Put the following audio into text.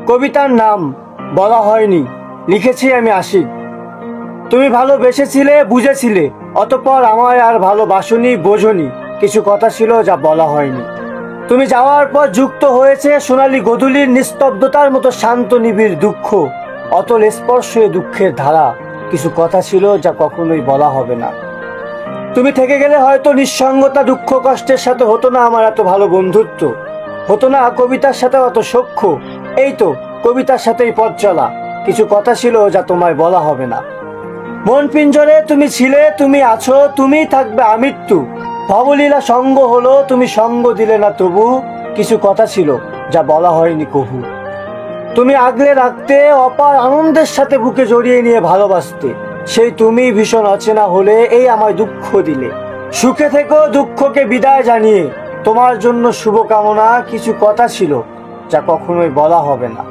কবিতার নাম বলা হয়নি, লিখেছি আমি আশিক। তুমি ভালোবেসেছিলে, বুঝেছিলে, অতঃপর আমায় আর ভালোবাসনি, বোঝনি। কিছু কথা ছিল যা বলা হয়নি। তুমি যাওয়ার পর যুক্ত হয়েছে সোনালী গোধূলির নিস্তব্ধতার মতো শান্ত নিবিড় দুঃখ, অতল স্পর্শে দুঃখের ধারা। কিছু কথা ছিল যা কখনোই বলা হবে না। তুমি থেকে গেলে হয়তো নিঃসঙ্গতা, দুঃখ, কষ্টের সাথে হতো না আমার এত ভালো বন্ধুত্ব, হতো না কবিতার সাথে অত সখ্য। এই তো কবিতার সাথেই পথ চলা। কিছু কথা ছিল যা তোমায় বলা হবে না। মন পিঞ্জরে তুমি ছিলে, তুমি আছো, তুমিই থাকবে আমৃত্যু। ভবলীলা সঙ্গ হলো, তুমি সঙ্গ দিলে না তবু। কিছু কথা ছিল যা বলা হয়নি কভু। তুমি আগলে রাখতে, অপার আনন্দের সাথে বুকে জড়িয়ে নিয়ে ভালোবাসতে। সেই তুমি ভীষণ অচেনা হলে, এই আমায় দুঃখ দিলে। সুখে থেকো, দুঃখকে বিদায় জানিয়ে। তোমার জন্য শুভকামনা। কিছু কথা ছিল যা কখনোই বলা হবে না।